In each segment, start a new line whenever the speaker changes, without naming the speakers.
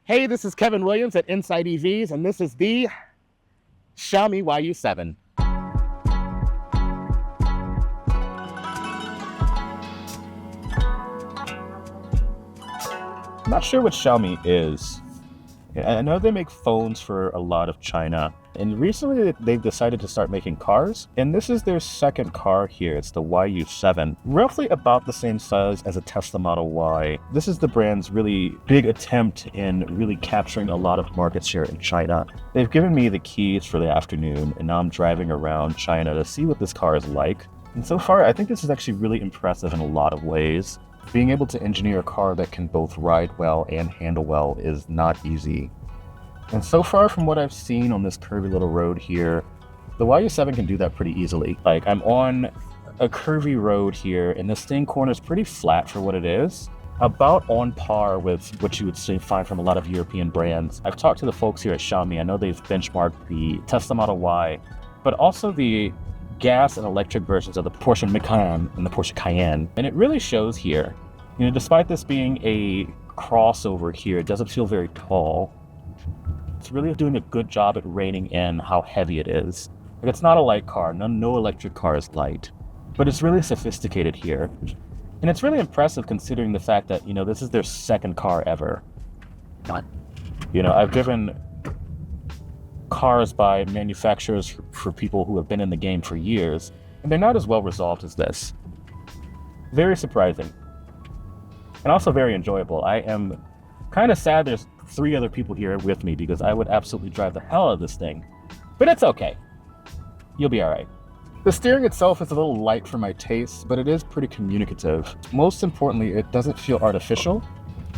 Hey, this is Kevin Williams at Inside EVs, and this is the XIaomi YU7. I'm not sure what Xiaomi is. I know they make phones for a lot of China, and recently they've decided to start making cars, and this is their second car here. It's the YU7, roughly about the same size as a Tesla Model Y. This is the brand's really big attempt in really capturing a lot of market share in China. They've given me the keys for the afternoon, and now I'm driving around China to see what this car is like. And so far, I think this is actually really impressive in a lot of ways. Being able to engineer a car that can both ride well and handle well is not easy. And so far from what I've seen on this curvy little road here, the YU7 can do that pretty easily. Like, I'm on a curvy road here, and this thing corners pretty flat for what it is. About on par with what you would find from a lot of European brands. I've talked to the folks here at Xiaomi. I know they've benchmarked the Tesla Model Y, but also the gas and electric versions of the Porsche Macan and the Porsche Cayenne. And it really shows here. You know, despite this being a crossover here, it doesn't feel very tall. It's really doing a good job at reining in how heavy it is. Like, it's not a light car. No electric car is light. But it's really sophisticated here. And it's really impressive considering the fact that, you know, this is their second car ever. You know, I've driven cars by manufacturers for people who have been in the game for years, and they're not as well resolved as this. Very surprising. And also very enjoyable. I am kind of sad there's 3 other people here with me because I would absolutely drive the hell out of this thing. But it's okay. You'll be all right. The steering itself is a little light for my taste, but it is pretty communicative. Most importantly, it doesn't feel artificial,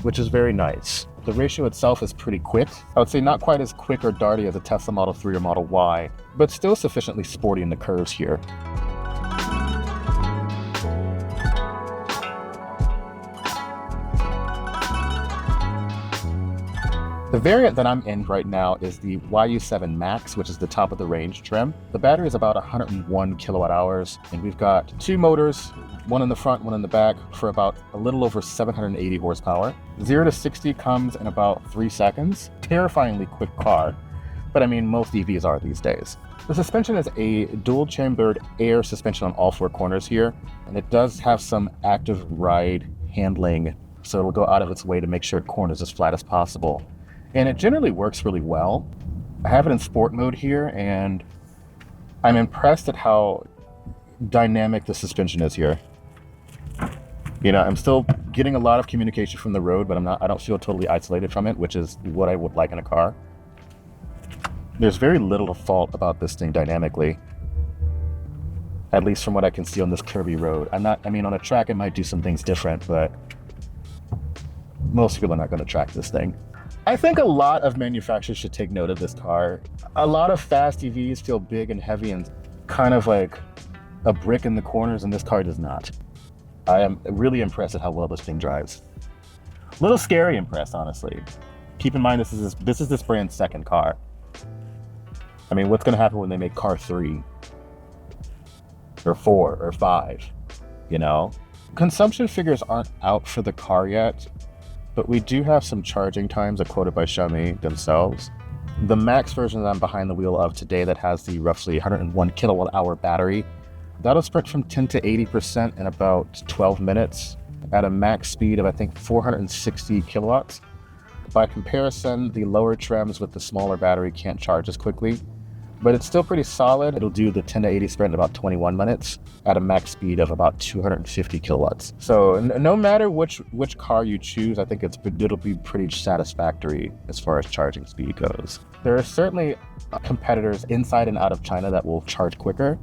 which is very nice. The ratio itself is pretty quick. I would say not quite as quick or darty as a Tesla Model 3 or Model Y, but still sufficiently sporty in the curves here. The variant that I'm in right now is the YU7 Max, which is the top of the range trim. The battery is about 101 kilowatt hours, and we've got 2 motors, one in the front, one in the back, for about a little over 780 horsepower. 0 to 60 comes in about 3 seconds. Terrifyingly quick car, but I mean, most EVs are these days. The suspension is a dual-chambered air suspension on all 4 corners here, and it does have some active ride handling, so it'll go out of its way to make sure it corners as flat as possible. And it generally works really well. I have it in sport mode here, and I'm impressed at how dynamic the suspension is here. You know, I'm still getting a lot of communication from the road, but I don't feel totally isolated from it, which is what I would like in a car. There's very little to fault about this thing dynamically, at least from what I can see on this curvy road. On a track it might do some things different, but most people are not going to track this thing. I think a lot of manufacturers should take note of this car. A lot of fast EVs feel big and heavy and kind of like a brick in the corners, and this car does not. I am really impressed at how well this thing drives. A little scary impressed, honestly. Keep in mind, this is this brand's second car. I mean, what's gonna happen when they make car 3? Or 4 or 5, you know? Consumption figures aren't out for the car yet, but we do have some charging times quoted by Xiaomi themselves. The max version that I'm behind the wheel of today that has the roughly 101 kilowatt hour battery, that'll sprint from 10 to 80% in about 12 minutes at a max speed of, I think, 460 kilowatts. By comparison, the lower trims with the smaller battery can't charge as quickly, but it's still pretty solid. It'll do the 10 to 80 sprint in about 21 minutes at a max speed of about 250 kilowatts. So no matter which car you choose, I think it'll be pretty satisfactory as far as charging speed goes. There are certainly competitors inside and out of China that will charge quicker,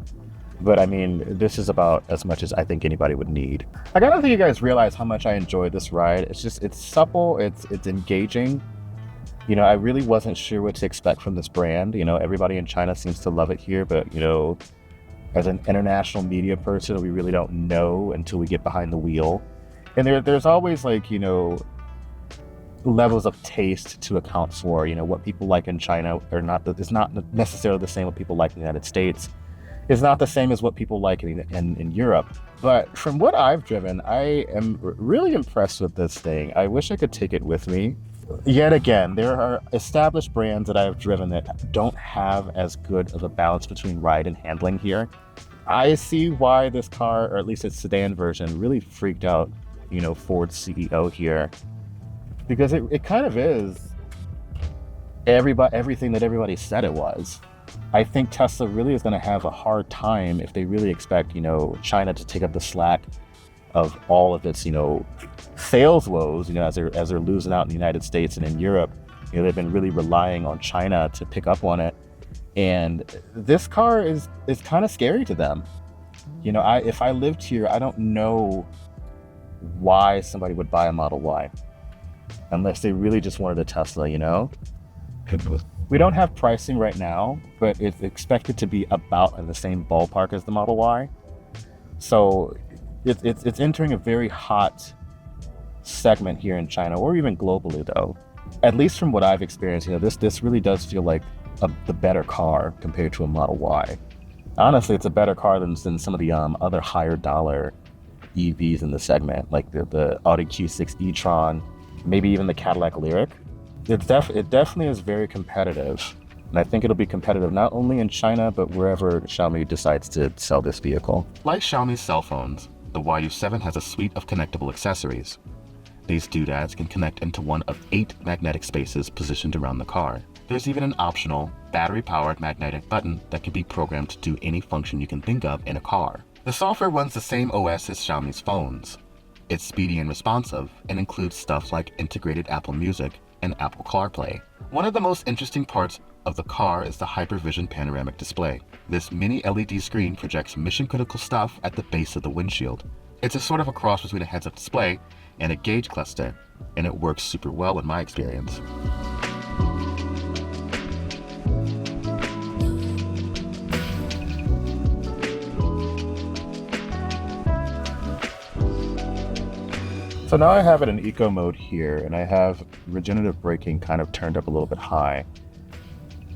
but I mean, this is about as much as I think anybody would need. I don't think you guys realize how much I enjoy this ride. It's supple, it's engaging. You know, I really wasn't sure what to expect from this brand. You know, everybody in China seems to love it here, but, you know, as an international media person, we really don't know until we get behind the wheel. And there's always, like, you know, levels of taste to account for. You know, what people like in China is not necessarily the same what people like in the United States. It's not the same as what people like in Europe. But from what I've driven, I am really impressed with this thing. I wish I could take it with me. Yet again, there are established brands that I've driven that don't have as good of a balance between ride and handling here. I see why this car, or at least its sedan version, really freaked out, Ford's CEO here, because it kind of is everything that everybody said it was. I think Tesla really is going to have a hard time if they really expect, China to take up the slack of all of its, sales woes, as they're losing out in the United States and in Europe. They've been really relying on China to pick up on it. And this car is kind of scary to them. If I lived here, I don't know why somebody would buy a Model Y unless they really just wanted a Tesla, We don't have pricing right now, but it's expected to be about in the same ballpark as the Model Y. So it's entering a very hot segment here in China, or even globally though. At least from what I've experienced, this really does feel like the better car compared to a Model Y. Honestly, it's a better car than some of the other higher dollar EVs in the segment, like the Audi Q6 e-tron, maybe even the Cadillac Lyriq. It definitely is very competitive, and I think it'll be competitive not only in China, but wherever Xiaomi decides to sell this vehicle. Like Xiaomi's cell phones, the YU7 has a suite of connectable accessories. These doodads can connect into one of 8 magnetic spaces positioned around the car. There's even an optional, battery-powered magnetic button that can be programmed to do any function you can think of in a car. The software runs the same OS as Xiaomi's phones. It's speedy and responsive, and includes stuff like integrated Apple Music and Apple CarPlay. One of the most interesting parts of the car is the HyperVision panoramic display. This mini LED screen projects mission-critical stuff at the base of the windshield. It's a sort of a cross between a heads-up display and a gauge cluster, and it works super well in my experience. So now I have it in eco mode here, and I have regenerative braking kind of turned up a little bit high.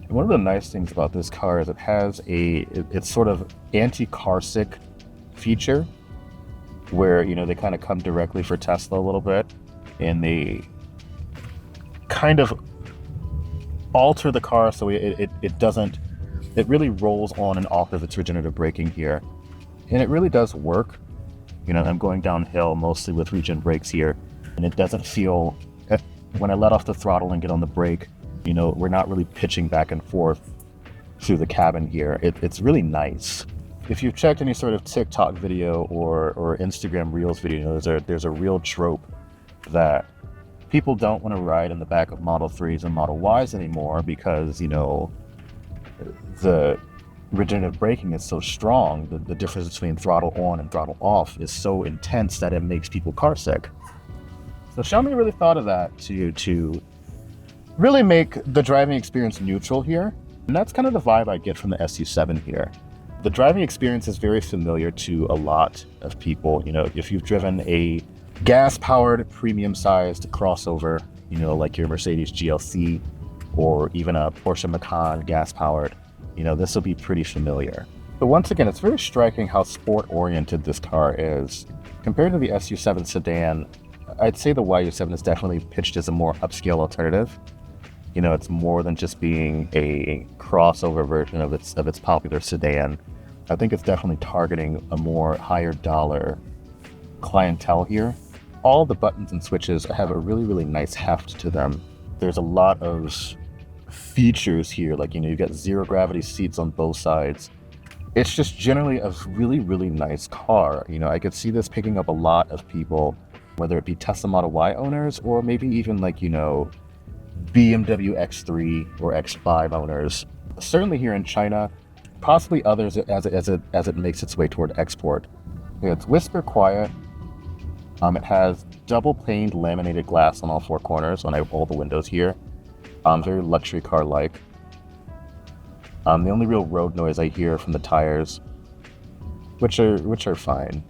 And one of the nice things about this car is it has it's sort of anti-car sick feature, where they kind of come directly for Tesla a little bit, and they kind of alter the car so it really rolls on and off of its regenerative braking here, and it really does work. I'm going downhill mostly with regen brakes here, and it doesn't feel, when I let off the throttle and get on the brake, we're not really pitching back and forth through the cabin here. It's really nice. If you've checked any sort of TikTok video or Instagram Reels video, there's a real trope that people don't want to ride in the back of Model 3s and Model Ys anymore because, the regenerative braking is so strong. The difference between throttle on and throttle off is so intense that it makes people car sick. So Xiaomi really thought of that to really make the driving experience neutral here. And that's kind of the vibe I get from the SU7 here. The driving experience is very familiar to a lot of people. If you've driven a gas-powered, premium-sized crossover, like your Mercedes GLC or even a Porsche Macan gas-powered, this will be pretty familiar. But once again, it's very striking how sport-oriented this car is. Compared to the SU7 sedan, I'd say the YU7 is definitely pitched as a more upscale alternative. It's more than just being a crossover version of its popular sedan. I think it's definitely targeting a more higher dollar clientele here. All the buttons and switches have a really, really nice heft to them. There's a lot of features here, like you've got zero gravity seats on both sides. It's just generally a really, really nice car. I could see this picking up a lot of people, whether it be Tesla Model Y owners or maybe even BMW X3 or X5 owners. Certainly here in China, possibly others as it makes its way toward export. It's whisper quiet. It has double paned laminated glass on all 4 corners on all the windows here. Very luxury car-like. The only real road noise I hear from the tires, which are fine.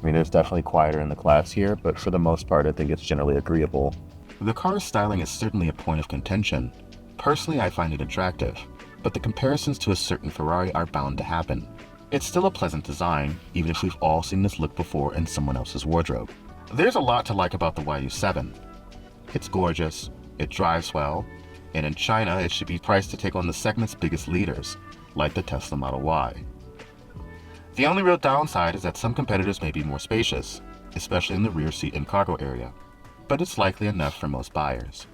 It's definitely quieter in the class here, but for the most part, I think it's generally agreeable. The car's styling is certainly a point of contention. Personally, I find it attractive, but the comparisons to a certain Ferrari are bound to happen. It's still a pleasant design, even if we've all seen this look before in someone else's wardrobe. There's a lot to like about the YU7.
It's gorgeous, it drives well, and in China it should be priced to take on the segment's biggest leaders, like the Tesla Model Y. The only real downside is that some competitors may be more spacious, especially in the rear seat and cargo area, but it's likely enough for most buyers.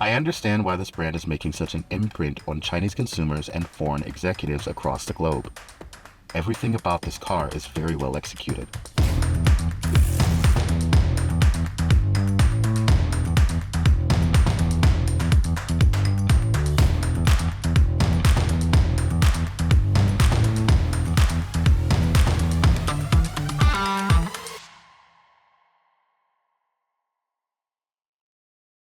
I understand why this brand is making such an imprint on Chinese consumers and foreign executives across the globe. Everything about this car is very well executed.